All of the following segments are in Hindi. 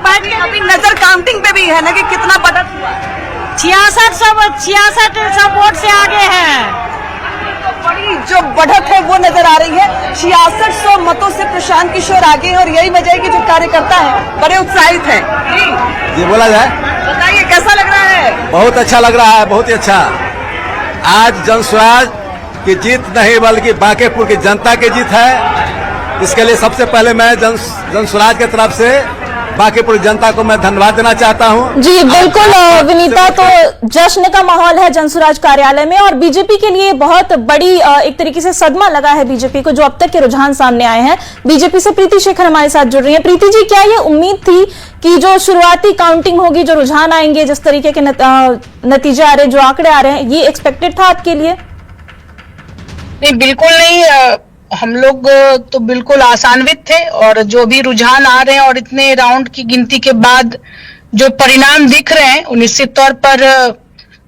पार्टी अभी नजर काउंटिंग पे भी है ना कि कितना बढ़त हुआ। 66 वोट से आगे है। बड़ी जो बढ़त है वो नजर आ रही है। 6600 मतों से प्रशांत किशोर आगे हैं और यही वजह है कि जो कार्यकर्ता है बड़े उत्साहित हैं। ये बोला जाए, बताइए कैसा लग रहा है? बहुत अच्छा लग रहा है, बहुत ही अच्छा। आज जनस्वराज की जीत नहीं बल्कि बांकेपुर की जनता की जीत है। इसके लिए सबसे पहले मैं जनस्वराज की तरफ से बांकेपुर जनता को मैं धन्यवाद देना चाहता हूं। जी बिल्कुल विनीता, तो जश्न का माहौल है जनसुराज कार्यालय में और बीजेपी के लिए बहुत बड़ी एक तरीके से सदमा लगा है बीजेपी को, जो अब तक के रुझान सामने आए हैं। बीजेपी से प्रीति शेखर हमारे साथ जुड़ रही हैं। प्रीति जी, क्या ये उम्मीद थी कि जो शुरुआती काउंटिंग होगी, जो रुझान आएंगे, जिस तरीके के नतीजे आ रहे हैं, जो आंकड़े आ रहे हैं, ये एक्सपेक्टेड था आपके लिए? नहीं, बिल्कुल नहीं। हम लोग तो बिल्कुल आशान्वित थे और जो भी रुझान आ रहे हैं और इतने राउंड की गिनती के बाद जो परिणाम दिख रहे हैं वो निश्चित तौर पर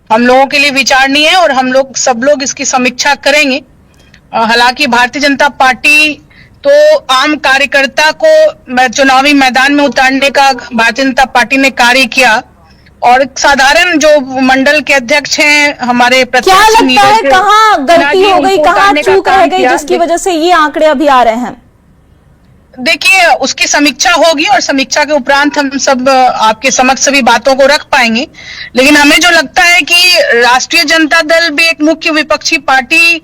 हम लोगों के लिए विचारणीय है और हम लोग सब लोग इसकी समीक्षा करेंगे। हालांकि भारतीय जनता पार्टी तो आम कार्यकर्ता को चुनावी मैदान में उतारने का भारतीय जनता पार्टी ने कार्य किया और साधारण जो मंडल के अध्यक्ष हैं हमारे, क्या लगता है कहाँ गलती हो गई, कहाँ चूक रह गई, जिसकी वजह से ये आंकड़े अभी आ रहे हैं? देखिए, उसकी समीक्षा होगी और समीक्षा के उपरांत हम सब आपके समक्ष सभी बातों को रख पाएंगे। लेकिन हमें जो लगता है कि राष्ट्रीय जनता दल भी एक मुख्य विपक्षी पार्टी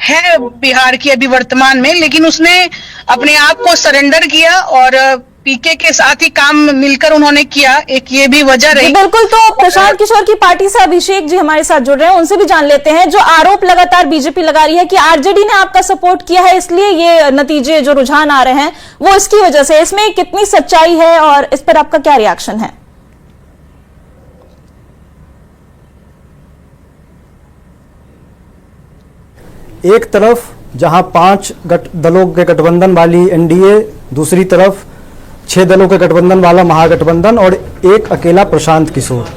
है बिहार की अभी वर्तमान में, लेकिन उसने अपने आप को सरेंडर किया और पीके के साथ ही काम मिलकर उन्होंने किया। एक ये भी वजह रही। बिल्कुल, तो प्रशांत किशोर की पार्टी से अभिषेक जी हमारे साथ जुड़ रहे हैं, उनसे भी जान लेते हैं। जो आरोप लगातार बीजेपी लगा रही है कि आरजेडी ने आपका सपोर्ट किया है, इसलिए ये नतीजे जो रुझान आ रहे हैं वो इसकी वजह से, इसमें कितनी सच्चाई है और इस पर आपका क्या रिएक्शन है? एक तरफ जहां 5 दलों के गठबंधन वाली एनडीए, दूसरी तरफ 6 दलों के गठबंधन वाला महागठबंधन और एक अकेला प्रशांत किशोर।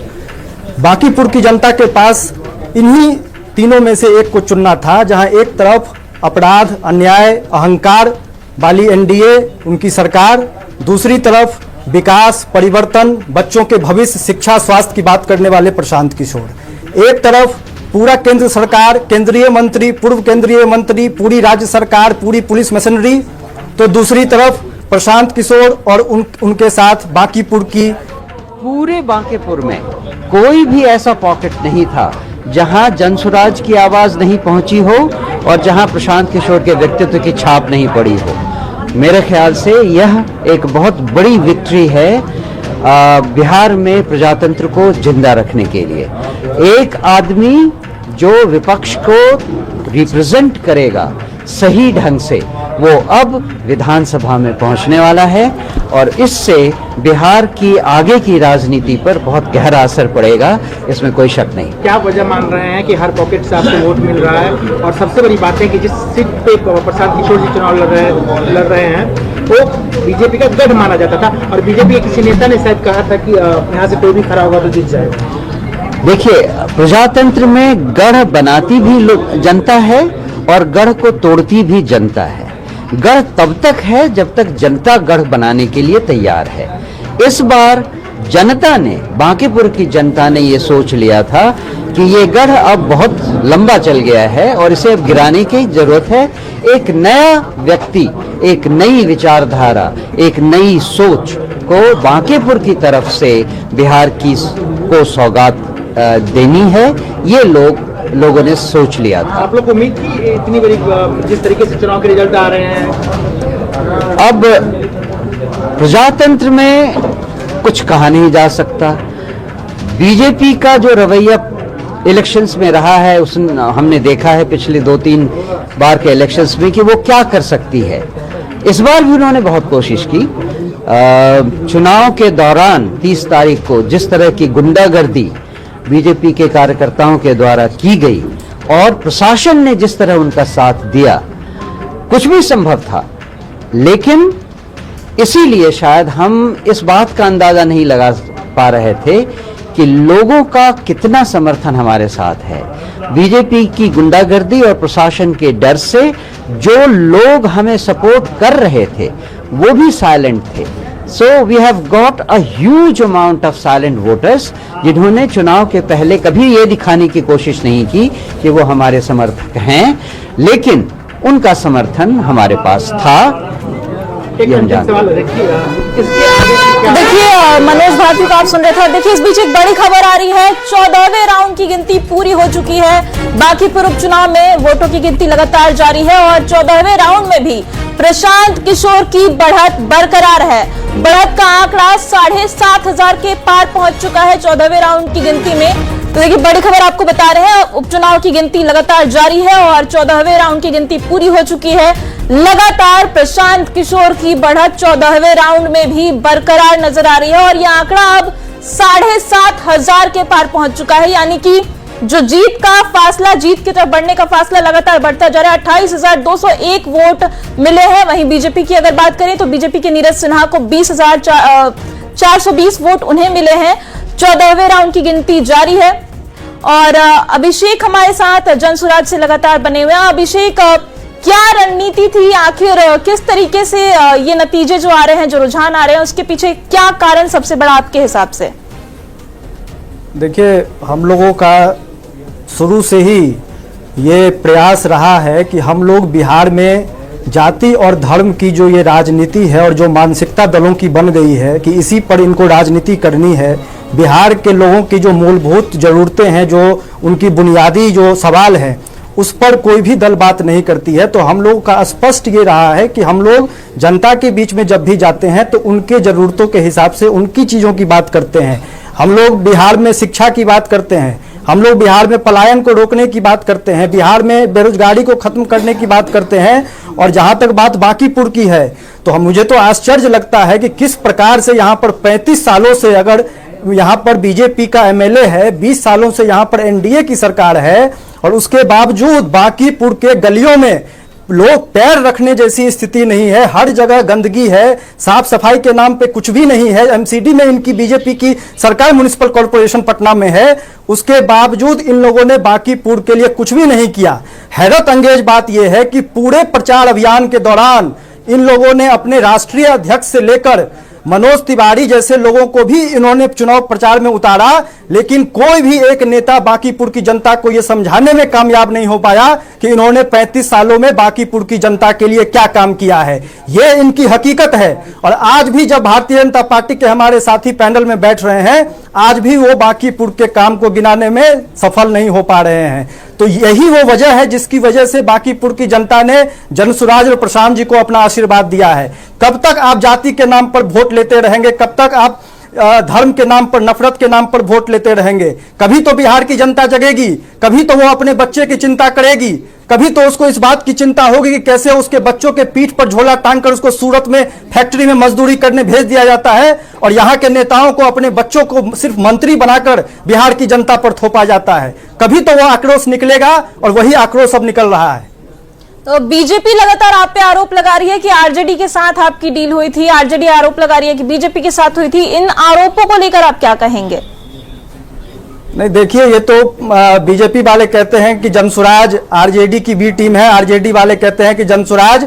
बांकीपुर की जनता के पास इन्हीं तीनों में से एक को चुनना था, जहां एक तरफ अपराध, अन्याय, अहंकार वाली एनडीए, उनकी सरकार, दूसरी तरफ विकास, परिवर्तन, बच्चों के भविष्य, शिक्षा, स्वास्थ्य की बात करने वाले प्रशांत किशोर। एक तरफ पूरा केंद्र सरकार, केंद्रीय मंत्री, पूर्व केंद्रीय मंत्री, पूरी राज्य सरकार, पूरी पुलिस मशीनरी, तो दूसरी तरफ प्रशांत किशोर और उनके साथ बांकीपुर की। पूरे बांकीपुर में कोई भी ऐसा पॉकेट नहीं था जहां जनसुराज की आवाज नहीं पहुंची हो और जहां प्रशांत किशोर के व्यक्तित्व की छाप नहीं पड़ी हो। मेरे ख्याल से यह एक बहुत बड़ी विक्ट्री है बिहार में प्रजातंत्र को जिंदा रखने के लिए। एक आदमी जो विपक्ष को रिप्रेजेंट करेगा सही ढंग से, वो अब विधानसभा में पहुंचने वाला है और इससे बिहार की आगे की राजनीति पर बहुत गहरा असर पड़ेगा, इसमें कोई शक नहीं। क्या वजह मान रहे हैं कि हर पॉकेट से आपको वोट मिल रहा है? और सबसे बड़ी बात है कि जिस सीट पे प्रशांत किशोर जी चुनाव लड़ रहे हैं वो बीजेपी का गढ़ माना जाता था और बीजेपी के किसी नेता ने शायद कहा था कि यहाँ से कोई भी खड़ा होगा तो जीत जाएगा। देखिए, प्रजातंत्र में गढ़ बनाती भी जनता है और गढ़ को तोड़ती भी जनता है। गढ़ तब तक है जब तक जनता गढ़ बनाने के लिए तैयार है। इस बार जनता ने, बांकीपुर की जनता ने ये सोच लिया था कि ये गढ़ अब बहुत लंबा चल गया है और इसे अब गिराने की जरूरत है। एक नया व्यक्ति, एक नई विचारधारा, एक नई सोच को बांकीपुर की तरफ से बिहार की को सौगात देनी है, ये लोगों ने सोच लिया था। आप लोग को उम्मीद थी इतनी बड़ी, जिस तरीके से चुनाव के रिजल्ट आ रहे हैं? अब प्रजातंत्र में कुछ कहा नहीं जा सकता। बीजेपी का जो रवैया इलेक्शंस में रहा है, हमने देखा है पिछले 2-3 बार के इलेक्शंस में कि वो क्या कर सकती है। इस बार भी उन्होंने बहुत कोशिश की। चुनाव के दौरान 30 तारीख को जिस तरह की गुंडागर्दी बीजेपी के कार्यकर्ताओं के द्वारा की गई और प्रशासन ने जिस तरह उनका साथ दिया, कुछ भी संभव था। लेकिन इसीलिए शायद हम इस बात का अंदाजा नहीं लगा पा रहे थे कि लोगों का कितना समर्थन हमारे साथ है। बीजेपी की गुंडागर्दी और प्रशासन के डर से जो लोग हमें सपोर्ट कर रहे थे वो भी साइलेंट थे। So we have got a huge amount of silent voters जिन्होंने चुनाव के पहले कभी ये दिखाने की कोशिश नहीं की कि वो हमारे समर्थक हैं, लेकिन उनका समर्थन हमारे पास था। एक अंतिम सवाल देखिए, इसके आगे क्या देखिए मनोज भारती को आप सुन रहे थे। देखिए इस बीच एक बड़ी खबर आ रही है, 14वें राउंड की गिनती पूरी हो चुकी है। बांकीपुर उपचुनाव में वोटों की गिनती लगातार जारी है और 14वें राउंड में भी प्रशांत किशोर की बढ़त बरकरार है। बढ़त का आंकड़ा 7,500 के पार पहुंच चुका है 14वें राउंड की गिनती में। तो देखिए बड़ी खबर आपको बता रहे हैं, उपचुनाव की गिनती लगातार जारी है और 14वें राउंड की गिनती पूरी हो चुकी है। लगातार प्रशांत किशोर की बढ़त 14वें राउंड में भी बरकरार नजर आ रही है और यह आंकड़ा अब 7,500 के पार पहुंच चुका है। यानी कि जो जीत का फासला, जीत की तरफ बढ़ने का फासला लगातार बढ़ता जा रहा है। 28,201 वोट मिले हैं। वहीं बीजेपी की अगर बात करें तो बीजेपी के नीरज सिन्हा को 20,420 वोट उन्हें मिले हैं। 14वें राउंड की गिनती जारी है और अभिषेक हमारे साथ जनसुराज से लगातार बने हुए हैं। अभिषेक, क्या रणनीति थी, आखिर किस तरीके से ये नतीजे जो आ रहे हैं, जो रुझान आ रहे हैं, उसके पीछे क्या कारण सबसे बड़ा आपके हिसाब से? देखिए, हम लोगों का शुरू से ही ये प्रयास रहा है कि हम लोग बिहार में जाति और धर्म की जो ये राजनीति है और जो मानसिकता दलों की बन गई है कि इसी पर इनको राजनीति करनी है, बिहार के लोगों की जो मूलभूत ज़रूरतें हैं, जो उनकी बुनियादी जो सवाल हैं, उस पर कोई भी दल बात नहीं करती है। तो हम लोग का स्पष्ट ये रहा है कि हम लोग जनता के बीच में जब भी जाते हैं तो उनके ज़रूरतों के हिसाब से उनकी चीज़ों की बात करते हैं। हम लोग बिहार में शिक्षा की बात करते हैं, हम लोग बिहार में पलायन को रोकने की बात करते हैं, बिहार में बेरोजगारी को खत्म करने की बात करते हैं। और जहां तक बात बांकीपुर की है तो मुझे तो आश्चर्य लगता है कि किस प्रकार से यहां पर 35 सालों से अगर यहां पर बीजेपी का एमएलए है, 20 सालों से यहां पर एनडीए की सरकार है और उसके बावजूद बांकीपुर के गलियों में लोग पैर रखने जैसी स्थिति नहीं है। हर जगह गंदगी है, साफ सफाई के नाम पे कुछ भी नहीं है। एमसीडी में इनकी बीजेपी की सरकार म्युनिसिपल कॉर्पोरेशन पटना में है, उसके बावजूद इन लोगों ने बांकीपुर के लिए कुछ भी नहीं किया। हैरत अंगेज बात यह है कि पूरे प्रचार अभियान के दौरान इन लोगों ने अपने राष्ट्रीय अध्यक्ष से लेकर मनोज तिवारी जैसे लोगों को भी इन्होंने चुनाव प्रचार में उतारा, लेकिन कोई भी एक नेता बांकीपुर की जनता को यह समझाने में कामयाब नहीं हो पाया कि इन्होंने 35 सालों में बांकीपुर की जनता के लिए क्या काम किया है। यह इनकी हकीकत है। और आज भी जब भारतीय जनता पार्टी के हमारे साथी पैनल में बैठ रहे हैं, आज भी वो बांकीपुर के काम को गिनाने में सफल नहीं हो पा रहे हैं। तो यही वो वजह है जिसकी वजह से बांकीपुर की जनता ने जनसुराज और प्रशांत जी को अपना आशीर्वाद दिया है। कब तक आप जाति के नाम पर वोट लेते रहेंगे, कब तक आप धर्म के नाम पर, नफरत के नाम पर वोट लेते रहेंगे? कभी तो बिहार की जनता जगेगी, कभी तो वो अपने बच्चे की चिंता करेगी, कभी तो उसको इस बात की चिंता होगी कि कैसे उसके बच्चों के पीठ पर झोला टांग कर उसको सूरत में फैक्ट्री में मजदूरी करने भेज दिया जाता है और यहाँ के नेताओं को अपने बच्चों को सिर्फ मंत्री बनाकर बिहार की जनता पर थोपा जाता है। कभी तो वो आक्रोश निकलेगा और वही आक्रोश अब निकल रहा है। तो बीजेपी लगातार आप पे आरोप लगा रही है कि आरजेडी के साथ आपकी डील हुई थी, आरजेडी आरोप लगा रही है कि बीजेपी के साथ हुई थी। इन आरोपों को लेकर आप क्या कहेंगे? नहीं, देखिए, ये तो बीजेपी वाले कहते हैं कि जनसुराज आरजेडी की बी टीम है, आरजेडी वाले कहते हैं कि जनसुराज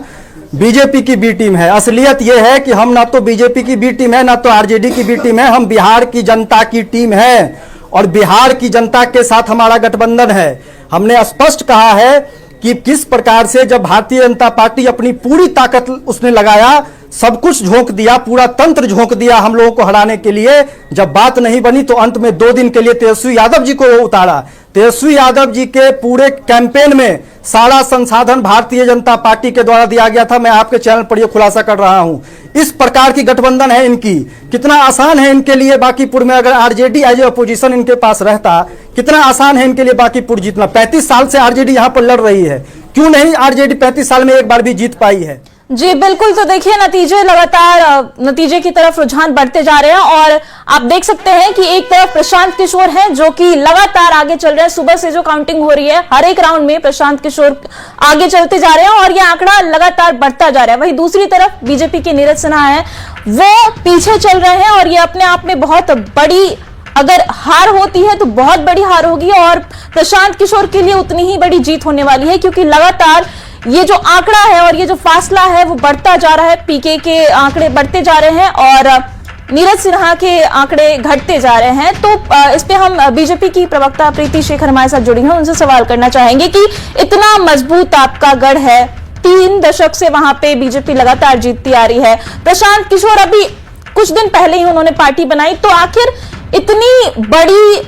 बीजेपी की बी टीम है। असलियत यह है कि हम ना तो बीजेपी की बी टीम है ना तो आरजेडी की बी टीम है, हम बिहार की जनता की टीम है और बिहार की जनता के साथ हमारा गठबंधन है। हमने स्पष्ट कहा है कि किस प्रकार से जब भारतीय जनता पार्टी अपनी पूरी ताकत उसने लगाया, सब कुछ झोंक दिया, पूरा तंत्र झोंक दिया हम लोगों को हराने के लिए। जब बात नहीं बनी तो अंत में 2 दिन के लिए तेजस्वी यादव जी को वो उतारा। तेजस्वी यादव जी के पूरे कैंपेन में सारा संसाधन भारतीय जनता पार्टी के द्वारा दिया गया था। मैं आपके चैनल पर यह खुलासा कर रहा हूं। इस प्रकार की गठबंधन है इनकी। कितना आसान है इनके लिए बांकीपुर में अगर आरजेडी एज ए अपोजिशन इनके पास रहता, कितना आसान है इनके लिए बांकीपुर जीतना। 35 साल से आरजेडी यहां पर लड़ रही है, क्यों नहीं आरजेडी 35 साल में एक बार भी जीत पाई है? जी बिल्कुल। तो देखिए नतीजे लगातार नतीजे की तरफ रुझान बढ़ते जा रहे हैं और आप देख सकते हैं कि एक तरफ प्रशांत किशोर हैं जो कि लगातार आगे चल रहे हैं। सुबह से जो काउंटिंग हो रही है हर एक राउंड में प्रशांत किशोर आगे चलते जा रहे हैं और यह आंकड़ा लगातार बढ़ता जा रहा है। वहीं दूसरी तरफ बीजेपी के नीरज सिन्हा है, वो पीछे चल रहे हैं और ये अपने आप में बहुत बड़ी, अगर हार होती है तो बहुत बड़ी हार होगी और प्रशांत किशोर के लिए उतनी ही बड़ी जीत होने वाली है, क्योंकि लगातार ये जो आंकड़ा है और ये जो फासला है वो बढ़ता जा रहा है। पीके के आंकड़े बढ़ते जा रहे हैं और नीरज सिन्हा के आंकड़े घटते जा रहे हैं। तो इस पे हम बीजेपी की प्रवक्ता प्रीति शेखर हमारे साथ जुड़ी हैं, उनसे सवाल करना चाहेंगे कि इतना मजबूत आपका गढ़ है, 3 दशक से वहां पे बीजेपी लगातार जीतती आ रही है। प्रशांत किशोर अभी कुछ दिन पहले ही उन्होंने पार्टी बनाई, तो आखिर इतनी बड़ी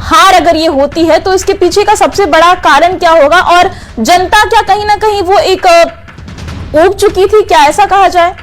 हार अगर ये होती है तो इसके पीछे का सबसे बड़ा कारण क्या होगा? और जनता क्या कहीं ना कहीं वो एक ऊब चुकी थी, क्या ऐसा कहा जाए?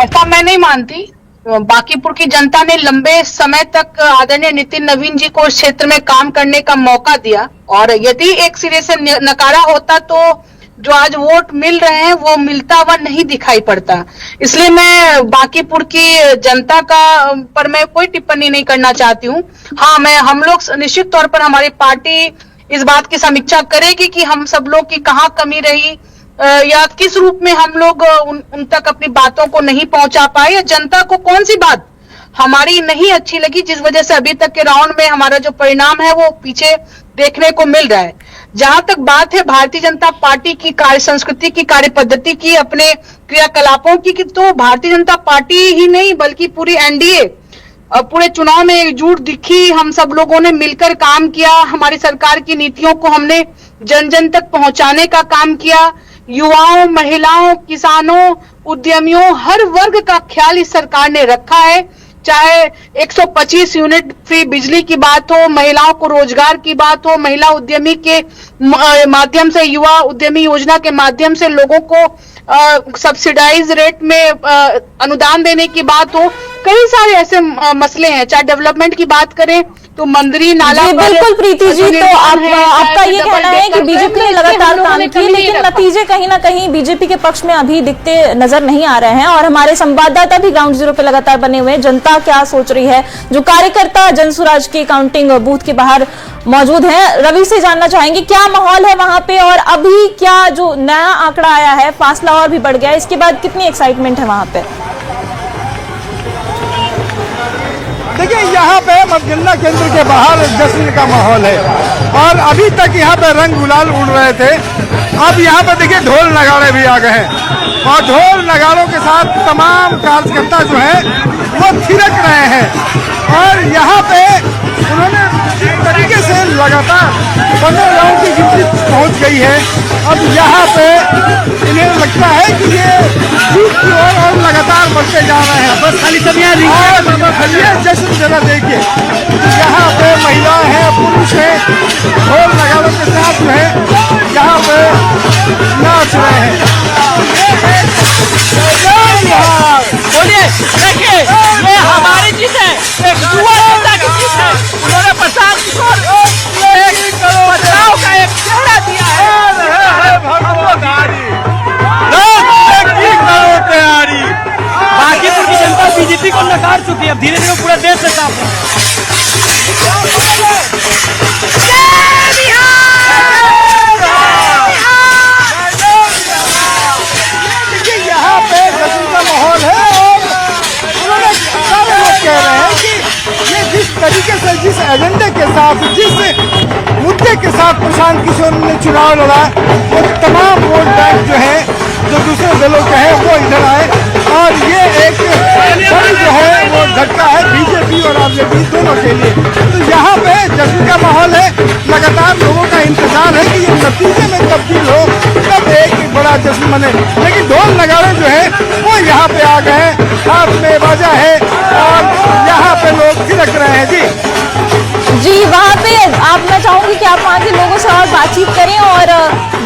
ऐसा मैं नहीं मानती। बांकीपुर की जनता ने लंबे समय तक आदरणीय नितिन नवीन जी को इस क्षेत्र में काम करने का मौका दिया, और यदि एक सिरे से नकारा होता तो जो आज वोट मिल रहे हैं वो मिलता हुआ नहीं दिखाई पड़ता। इसलिए मैं बांकीपुर की जनता का पर मैं कोई टिप्पणी नहीं करना चाहती हूँ। हाँ, हम लोग निश्चित तौर पर हमारी पार्टी इस बात की समीक्षा करेगी कि हम सब लोग की कहाँ कमी रही या किस रूप में हम लोग उन तक अपनी बातों को नहीं पहुंचा पाए, या जनता को कौन सी बात हमारी नहीं अच्छी लगी जिस वजह से अभी तक के राउंड में हमारा जो परिणाम है वो पीछे देखने को मिल रहा है। जहां तक बात है भारतीय जनता पार्टी की कार्य संस्कृति की, कार्य पद्धति की, अपने क्रियाकलापों की, तो भारतीय जनता पार्टी ही नहीं बल्कि पूरी एनडीए पूरे चुनाव में एकजुट दिखी। हम सब लोगों ने मिलकर काम किया, हमारी सरकार की नीतियों को हमने जन जन तक पहुंचाने का काम किया। युवाओं, महिलाओं, किसानों, उद्यमियों, हर वर्ग का ख्याल इस सरकार ने रखा है। चाहे 125 यूनिट फ्री बिजली की बात हो, महिलाओं को रोजगार की बात हो, महिला उद्यमी के माध्यम से, युवा उद्यमी योजना के माध्यम से लोगों को सब्सिडाइज रेट में अनुदान देने की बात हो, कई सारे ऐसे मसले हैं। चाहे डेवलपमेंट की बात करें तो मंदिरी नाला, बिल्कुल प्रीति जी, तो आपका ये कहना है कि बीजेपी ने लगातार काम किए लेकिन नतीजे कहीं ना कहीं बीजेपी के पक्ष में अभी दिखते नजर नहीं आ रहे हैं, और हमारे संवाददाता भी ग्राउंड जीरो पे लगातार बने हुए हैं। जनता क्या सोच रही है, जो कार्यकर्ता जनसुराज के काउंटिंग बूथ के बाहर मौजूद हैं, रवि से जानना चाहेंगे क्या माहौल है वहां पे, और अभी क्या जो नया आंकड़ा आया है, फासला और भी बढ़ गया है, इसके बाद कितनी एक्साइटमेंट है वहां पे? देखिए, यहाँ पे मतगणना केंद्र के बाहर जश्न का माहौल है, और अभी तक यहाँ पे रंग गुलाल उड़ रहे थे। अब यहाँ पे देखिए ढोल नगाड़े भी आ गए हैं, और ढोल नगाड़ों के साथ तमाम कार्यकर्ता जो है वो थिरक रहे हैं, और यहाँ पे उन्होंने एक तरीके से लगातार 15 राउंड की गिनती पहुँच गई है। अब यहाँ पे इन्हें लगता है कि ये जीत की ओर और लगातार बढ़ते जा रहे हैं। बस खाली सब यहाँ जश्न जरा देखिए, यहाँ पे महिलाएं हैं, पुरुष हैं, ढोल नगाड़ों के साथ जो है यहाँ पे नाच रहे हैं। बोलिए, देखिए ये हमारी जीत है, एक युवा नेता की जीत है। उन्होंने प्रशांत किशोर बदलाव का एक चेहरा दिया है। बांकीपुर की जनता बीजेपी को नकार चुकी है, अब धीरे धीरे पूरा देश से साफ यहाँ पे जश्न का माहौल है, और उन्होंने सारे लोग कह रहे हैं कि ये जिस तरीके से, जिस एजेंडे के साथ, जिस मुद्दे के साथ प्रशांत किशोर ने चुनाव लड़ा, वो तमाम वोट बैंक जो है, जो दूसरे दलों के हैं, वो इधर आए, और ये एक बड़ी जो है वो झटका है बीजेपी और आरजेडी दोनों के लिए। तो यहाँ पे जश्न का माहौल है, लगातार लोगों का इंतजार है कि ये नतीजे में तब्दील हो, तब एक बड़ा जश्न बने। लेकिन ढोल नगाड़े जो है वो यहाँ पे आ गए हैं, हाथ में बाजा है, और यहाँ पे लोग थिरक रहे हैं। जी, वहाँ पे मैं चाहूंगी कि आप वहाँ के लोगों से और बातचीत करें, और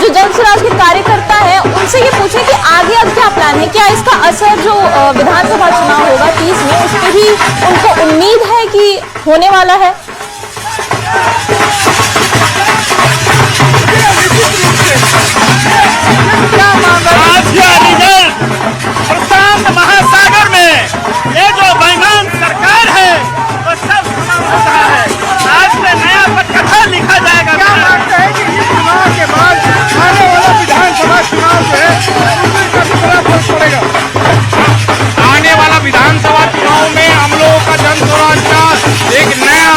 जो जनसुराज के कार्यकर्ता हैं उनसे ये पूछें कि आगे अब क्या प्लान है, क्या इसका असर जो विधानसभा चुनाव होगा 30 में, उस पर भी उनको उम्मीद है कि होने वाला है? प्रशांत महासागर में ये जो बेईमान सरकार है वो सब समाप्त रहा है। आज से नया पटकथा लिखा जाएगा। क्या मानते हैं कि इस चुनाव के बाद आने वाला विधानसभा चुनाव जो है उसमें काफी बड़ा फर्क पड़ेगा? आने वाला विधानसभा चुनाव में हम लोगों का जनसुराज का एक नया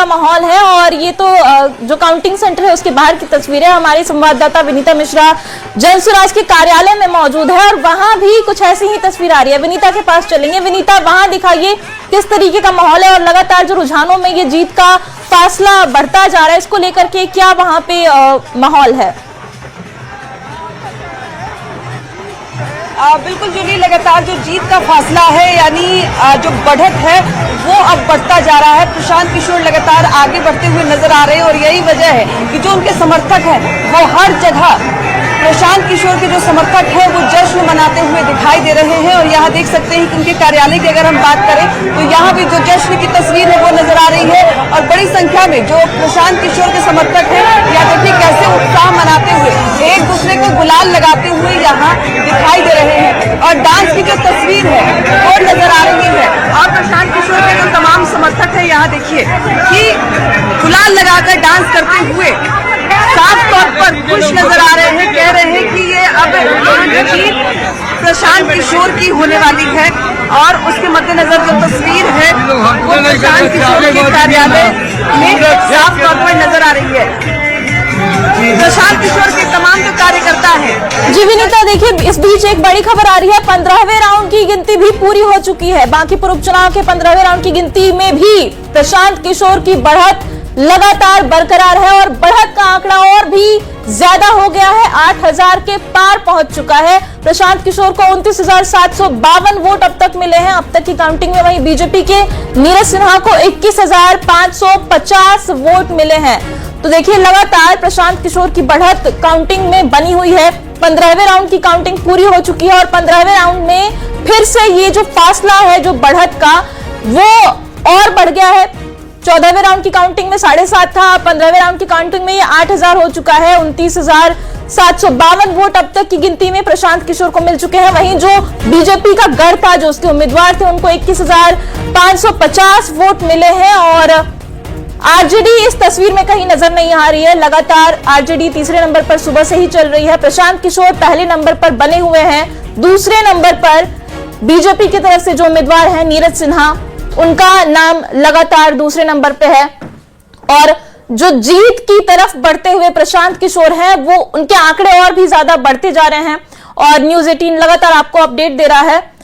माहौल है और ये तो जो काउंटिंग सेंटर है उसके बाहर की तस्वीर है। हमारी संवाददाता विनीता मिश्रा जनसुराज के कार्यालय में मौजूद है और वहां भी कुछ ऐसी ही तस्वीर आ रही है। विनीता के पास चलेंगे। विनीता, वहां दिखाइए किस तरीके का माहौल है और लगातार जो रुझानों में ये जीत का फासला बढ़ता जा रहा है, इसको लेकर के क्या वहां पे माहौल है? बिल्कुल जूली, लगातार जो जीत का फासला है यानी जो बढ़त है वो अब बढ़ता जा रहा है। प्रशांत किशोर लगातार आगे बढ़ते हुए नजर आ रहे हैं और यही वजह है कि जो उनके समर्थक हैं वो हर जगह प्रशांत किशोर के जो समर्थक हैं वो जश्न मनाते हुए दिखाई दे रहे हैं। और यहाँ देख सकते हैं कि उनके कार्यालय की अगर हम बात करें तो यहाँ भी जो जश्न की तस्वीर है वो नजर आ रही है और बड़ी संख्या में जो प्रशांत किशोर के समर्थक हैं या देखिए कैसे उत्साह मनाते हुए एक दूसरे को गुलाल लगाते हुए यहाँ दिखाई दे रहे हैं। और डांस की जो तस्वीर है वो नजर आ रही है और प्रशांत किशोर के जो तमाम समर्थक है यहाँ देखिए कि गुलाल लगाकर डांस करते हुए साफ तौर पर खुश नजर आ रहे हैं। कह रहे हैं कि ये अब जीत प्रशांत किशोर की होने वाली है और उसके मद्देनजर जो तस्वीर है वो प्रशांत किशोर के कार्यालय में साफ तौर पर नजर आ रही है। प्रशांत किशोर के तमाम जो कार्यकर्ता हैं। जी विनीता, देखिए इस बीच एक बड़ी खबर आ रही है। 15वें राउंड की गिनती भी पूरी हो चुकी है। बांकीपुर उपचुनाव के 15वें राउंड की गिनती में भी प्रशांत किशोर की बढ़त लगातार बरकरार है और बढ़त का आंकड़ा और भी ज्यादा हो गया है। 8000 के पार पहुंच चुका है। प्रशांत किशोर को 29,752 वोट अब तक मिले हैं अब तक की काउंटिंग में। वहीं बीजेपी के नीरज सिन्हा को 21,550 वोट मिले हैं। तो देखिए लगातार प्रशांत किशोर की बढ़त काउंटिंग में बनी हुई है। 15वें राउंड की काउंटिंग पूरी हो चुकी है और 15वें राउंड में फिर से ये जो फासला है जो बढ़त का वो और बढ़ गया है। 14वें राउंड की काउंटिंग में 7.5 था, 15वें राउंड की काउंटिंग में ये 8,000 हो चुका है। 29,752 वोट अब तक की गिनती में प्रशांत किशोर को मिल चुके हैं। वहीं जो बीजेपी का गढ़ था, जो उसके उम्मीदवार थे, उनको 21,550 वोट मिले हैं और आरजेडी इस तस्वीर में कहीं नजर नहीं आ रही है। लगातार आरजेडी तीसरे नंबर पर सुबह से ही चल रही है। प्रशांत किशोर पहले नंबर पर बने हुए हैं। दूसरे नंबर पर बीजेपी की तरफ से जो उम्मीदवार हैं नीरज सिन्हा, उनका नाम लगातार दूसरे नंबर पे है। और जो जीत की तरफ बढ़ते हुए प्रशांत किशोर हैं वो उनके आंकड़े और भी ज्यादा बढ़ते जा रहे हैं और न्यूज 18 लगातार आपको अपडेट दे रहा है।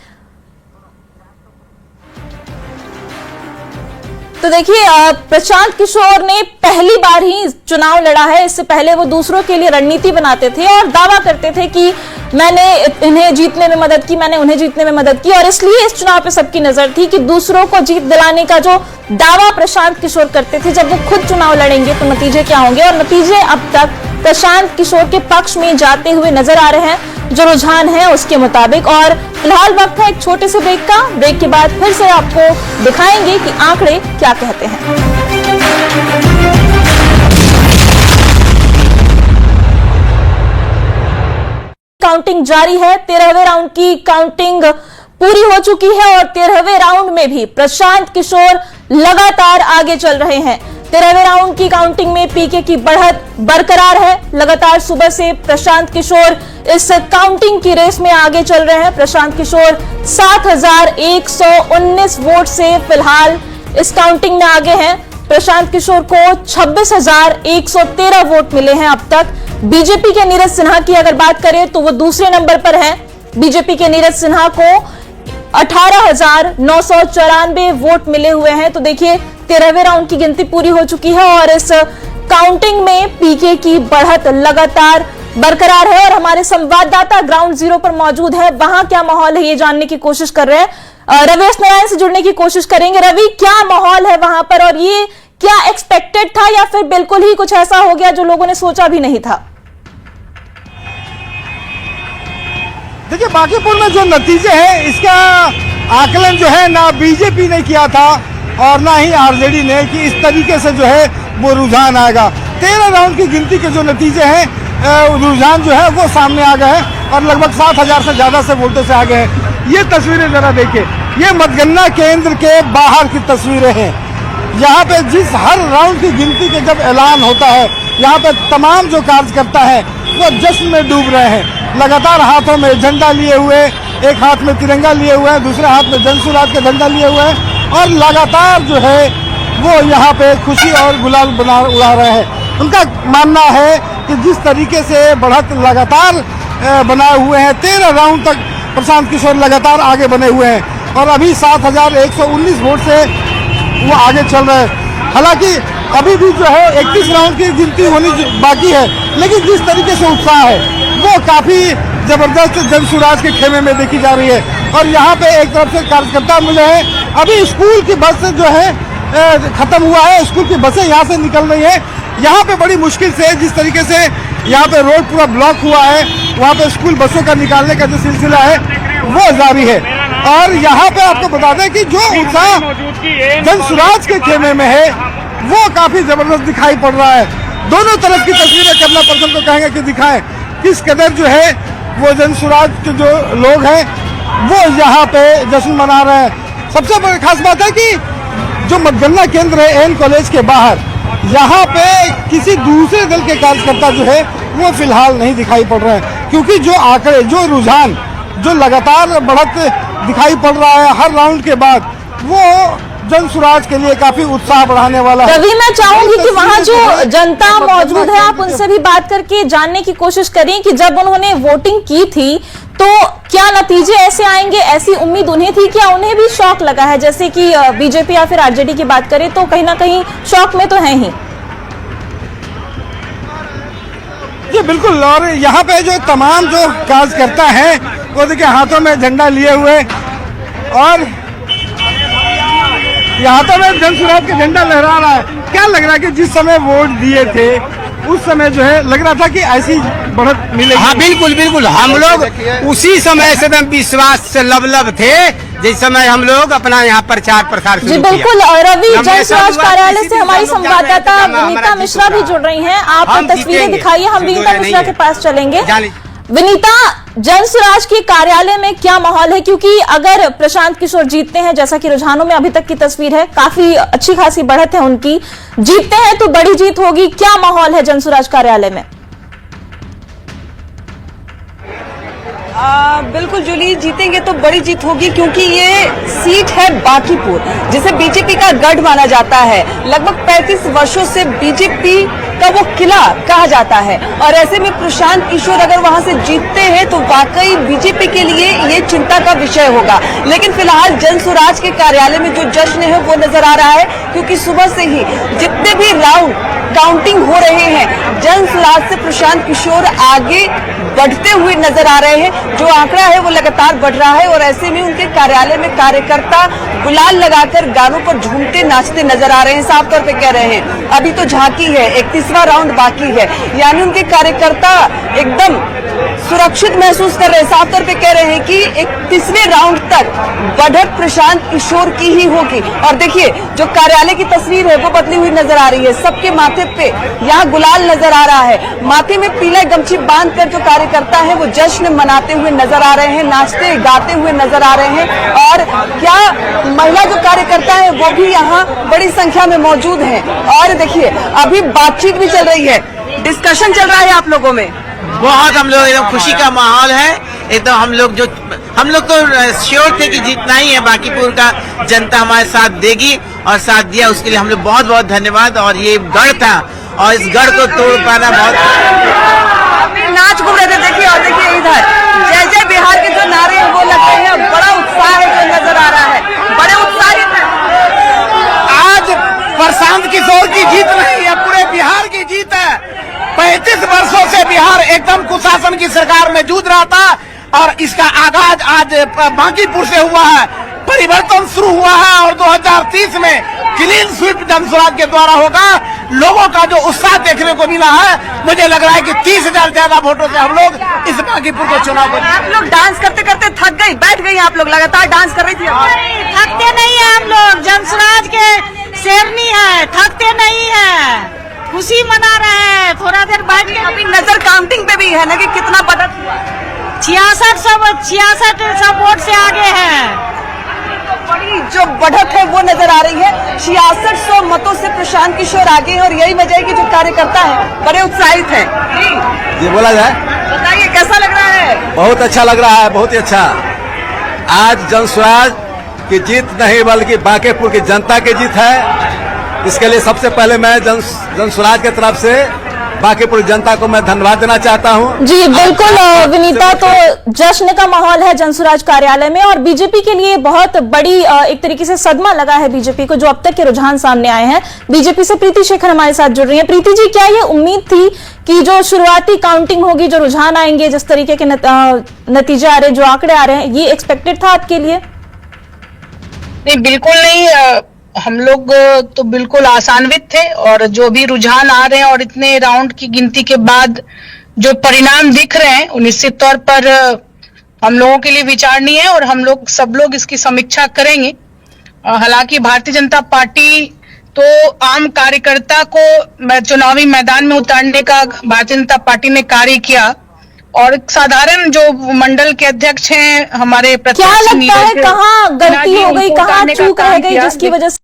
तो देखिए प्रशांत किशोर ने पहली बार ही चुनाव लड़ा है। इससे पहले वो दूसरों के लिए रणनीति बनाते थे और दावा करते थे कि मैंने इन्हें जीतने में मदद की, मैंने उन्हें जीतने में मदद की। और इसलिए इस चुनाव पे सबकी नजर थी कि दूसरों को जीत दिलाने का जो दावा प्रशांत किशोर करते थे, जब वो खुद चुनाव लड़ेंगे तो नतीजे क्या होंगे। और नतीजे अब तक प्रशांत किशोर के पक्ष में जाते हुए नजर आ रहे हैं जो रुझान है उसके मुताबिक। और फिलहाल वक्त है एक छोटे से ब्रेक का। ब्रेक के बाद फिर से आपको दिखाएंगे कि आंकड़े क्या कहते हैं। काउंटिंग जारी है। 13वें राउंड की काउंटिंग पूरी हो चुकी है और 13वें राउंड में भी प्रशांत किशोर लगातार आगे चल रहे हैं। 13वें राउंड की काउंटिंग में पीके की बढ़त बरकरार है। लगातार सुबह से प्रशांत किशोर इस काउंटिंग की रेस में आगे चल रहे हैं। प्रशांत किशोर 7,119 वोट से फिलहाल इस काउंटिंग में आगे हैं। प्रशांत किशोर को 26,113 वोट मिले हैं अब तक। बीजेपी के नीरज सिन्हा की अगर बात करें तो वो दूसरे नंबर पर है। बीजेपी के नीरज सिन्हा को 18,994 वोट मिले हुए हैं। तो देखिए 13वें राउंड की गिनती पूरी हो चुकी है और इस काउंटिंग में पीके की बढ़त लगातार बरकरार है। और हमारे संवाददाता ग्राउंड जीरो पर मौजूद है, वहां क्या माहौल है ये जानने की कोशिश कर रहे हैं। रवेश नारायण से जुड़ने की कोशिश करेंगे। रवि, क्या माहौल है वहां पर और ये क्या एक्सपेक्टेड था या फिर बिल्कुल ही कुछ ऐसा हो गया जो लोगों ने सोचा भी नहीं था? देखिए बांकीपुर में जो नतीजे हैं इसका आकलन जो है ना बीजेपी ने किया था और ना ही आरजेडी ने कि इस तरीके से जो है वो रुझान आएगा। 13 राउंड की गिनती के जो नतीजे हैं रुझान जो है वो सामने आ गए हैं और लगभग 7,000 से ज्यादा से वोटों से आगे हैं। ये तस्वीरें जरा देखिए, ये मतगणना केंद्र के बाहर की तस्वीरें हैं। यहाँ पे जिस हर राउंड की गिनती के जब ऐलान होता है, यहाँ पे तमाम जो कार्यकर्ता है वो जश्न में डूब रहे हैं। लगातार हाथों में झंडा लिए हुए, एक हाथ में तिरंगा लिए हुए हैं, दूसरे हाथ में जनसुराज का झंडा लिए हुए हैं और लगातार जो है वो यहाँ पे खुशी और गुलाल उड़ा रहे हैं। उनका मानना है कि जिस तरीके से बढ़त लगातार बनाए हुए हैं, 13 राउंड तक प्रशांत किशोर लगातार आगे बने हुए हैं और अभी 7,119 वोट से वो आगे चल रहे हैं। हालांकि अभी भी जो है 31 राउंड की गिनती होनी बाकी है, लेकिन जिस तरीके से उत्साह है वो काफी जबरदस्त जनसुराज के खेमे में देखी जा रही है। और यहाँ पे एक तरफ से कार्यकर्ता मिले हैं, अभी स्कूल की बस जो है खत्म हुआ है, स्कूल की बसें यहाँ से निकल रही है। यहाँ पे बड़ी मुश्किल से जिस तरीके से यहाँ पे रोड पूरा ब्लॉक हुआ है, वहाँ पे स्कूल बसों का निकालने का जो सिलसिला है वो जारी है। और यहाँ पे आपको बता दें कि जो उत्साह जनसुराज के खेमे में है वो काफी जबरदस्त दिखाई पड़ रहा है। दोनों तरफ की तस्वीरें कमला पर्सन को कहेंगे कि दिखाएं किस कदर जो है वो जनसुराज के जो लोग हैं वो यहाँ पे जश्न मना रहे हैं। सबसे बड़ी खास बात है कि जो मतगणना केंद्र है एन कॉलेज के बाहर, यहाँ पे किसी दूसरे दल के कार्यकर्ता जो है वो फिलहाल नहीं दिखाई पड़ रहे हैं, क्योंकि जो आंकड़े, जो रुझान जो लगातार बढ़त दिखाई पड़ रहा है हर राउंड के बाद, वो जनसुराज के लिए काफी उत्साह बढ़ाने वाला है। रवि, मैं चाहूंगी कि वहाँ जो जनता मौजूद है आप उनसे भी बात करके जानने की कोशिश करें कि जब उन्होंने वोटिंग की थी तो क्या नतीजे ऐसे आएंगे, ऐसी उम्मीद उन्हें थी, क्या उन्हें भी शौक लगा है? जैसे कि बीजेपी या फिर आरजेडी की बात करें तो कहीं ना कहीं शौक में तो है ही। जी बिल्कुल। और यहाँ पे जो तमाम जो कार्यकर्ता हैं वो देखिए हाथों में झंडा लिए हुए, और यहाँ तो में जनसुराज का झंडा लहरा रहा है। क्या लग रहा है कि जिस समय वोट दिए थे उस समय जो है लग रहा था कि ऐसी बढ़त मिलेगी? हाँ बिल्कुल बिल्कुल, हम लोग उसी समय से एकदम विश्वास से लबलब थे जिस समय हम लोग अपना यहाँ प्रचार प्रसार जी बिल्कुल। रवि, जनसुराज कार्यालय से हमारी संवाददाता विनीता मिश्रा भी जुड़ रही हैं। आप तस्वीरें दिखाइए, हम विनीता मिश्रा के पास चलेंगे। विनीता, जनसुराज के कार्यालय में क्या माहौल है? क्योंकि अगर प्रशांत किशोर जीतते हैं, जैसा कि रुझानों में अभी तक की तस्वीर है, काफी अच्छी खासी बढ़त है उनकी, जीतते हैं तो बड़ी जीत होगी, क्या माहौल है जनसुराज कार्यालय में? बिल्कुल जूली, जीतेंगे तो बड़ी जीत होगी, क्योंकि ये सीट है बांकीपुर, जिसे बीजेपी का गढ़ माना जाता है। लगभग 35 वर्षों से बीजेपी का वो किला कहा जाता है, और ऐसे में प्रशांत किशोर अगर वहां से जीतते हैं तो वाकई बीजेपी के लिए ये चिंता का विषय होगा। लेकिन फिलहाल जनसुराज के कार्यालय में जो जश्न है वो नजर आ रहा है, क्योंकि सुबह से ही जितने भी राउंड काउंटिंग हो रहे हैं, जनसुराज से प्रशांत किशोर आगे बढ़ते हुए नजर आ रहे हैं। जो आंकड़ा है वो लगातार बढ़ रहा है, और ऐसे में उनके कार्यालय में कार्यकर्ता गुलाल लगाकर गानों पर झूमते नाचते नजर आ रहे हैं। साफ तौर पे कह रहे हैं अभी तो झांकी है, 31वां राउंड बाकी है, यानी उनके कार्यकर्ता एकदम सुरक्षित महसूस कर रहे हैं। साफ तौर पे कह रहे हैं कि 31वें राउंड तक बढ़त प्रशांत किशोर की ही होगी। और देखिए जो कार्यालय की तस्वीर है वो बदली हुई नजर आ रही है, सबके माथे पे यहाँ गुलाल नजर आ रहा है, माथे में पीला गमछी बांधकर जो कार्यकर्ता है वो जश्न मनाते हुए नजर आ रहे हैं, नाचते गाते हुए नजर आ रहे हैं। और क्या महिला जो कार्यकर्ता है वो भी यहाँ बड़ी संख्या में मौजूद है। और देखिए अभी बातचीत भी चल रही है, डिस्कशन चल रहा है आप लोगों में। बहुत हम लोग एकदम खुशी का माहौल है एकदम। हम लोग तो श्योर थे कि जीतना ही है, बांकीपुर का जनता हमारे साथ देगी और साथ दिया, उसके लिए हम लोग बहुत बहुत धन्यवाद। और ये गढ़ था और इस गढ़ को तोड़ पाना बहुत। नाच घूम रहे थे, देखिए, और देखिए इधर जय जय बिहार के जो नारे हैं वो लग रहे हैं, बड़ा उत्साह है जो नजर आ रहा है, बड़े उत्साहित है। आज प्रशांत किशोर की जीत नहीं है, पूरे बिहार की जीत है। 35 वर्षों से बिहार एकदम कुशासन की सरकार में जूझ रहा था, और इसका आगाज आज बांकीपुर से हुआ है। परिवर्तन शुरू हुआ है और 2030 में क्लीन स्वीप जनसुराज के द्वारा होगा। लोगों का जो उत्साह देखने को मिला है, मुझे लग रहा है कि 30,000 ज्यादा वोटों से हम लोग इस बांकीपुर को चुनाव। आप लोग डांस करते करते थक गई, बैठ गई, आप लोग लगातार डांस कर रही थी। थकते नहीं है हम लोग, जनसुराज के शेरनी है, थकते नहीं है, खुशी मना रहे हैं। थोड़ा देर बैठ के अभी नजर काउंटिंग पे भी है ना कि कितना बढ़त हुआ। 66 वोट से आगे है। बड़ी जो बढ़त है वो नजर आ रही है, 6600 मतों से प्रशांत किशोर आगे हैं, और यही वजह है कि जो कार्यकर्ता है बड़े उत्साहित हैं। ये बोला जाए, बताइए कैसा लग रहा है? बहुत अच्छा लग रहा है, बहुत ही अच्छा। आज जनसुराज की जीत नहीं बल्कि बांकीपुर की जनता की जीत है। इसके लिए सबसे पहले मैं जन स्वराज की तरफ से बांकीपुर जनता को मैं धन्यवाद देना चाहता हूं। जी बिल्कुल विनीता, तो जश्न का माहौल है जनसुराज कार्यालय में और बीजेपी के लिए बहुत बड़ी एक तरीके से सदमा लगा है बीजेपी को, जो अब तक के रुझान सामने आए हैं। बीजेपी से प्रीति शेखर हमारे साथ जुड़ रही हैं। प्रीति जी, क्या ये उम्मीद थी कि जो शुरुआती काउंटिंग होगी, जो रुझान आएंगे, जिस तरीके के नतीजे आ रहे हैं, जो आंकड़े आ रहे हैं, ये एक्सपेक्टेड था आपके लिए? नहीं, बिल्कुल नहीं। हम लोग तो बिल्कुल आशान्वित थे और जो भी रुझान आ रहे हैं और इतने राउंड की गिनती के बाद जो परिणाम दिख रहे हैं, वो निश्चित तौर पर हम लोगों के लिए विचारणीय है और हम लोग सब लोग इसकी समीक्षा करेंगे। हालांकि भारतीय जनता पार्टी तो आम कार्यकर्ता को चुनावी मैदान में उतारने का भारतीय जनता पार्टी ने कार्य किया और साधारण जो मंडल के अध्यक्ष हैं हमारे क्या लगता है कहाँ गलती हो गई, कहाँ चूक रह गई, जिसकी वजह से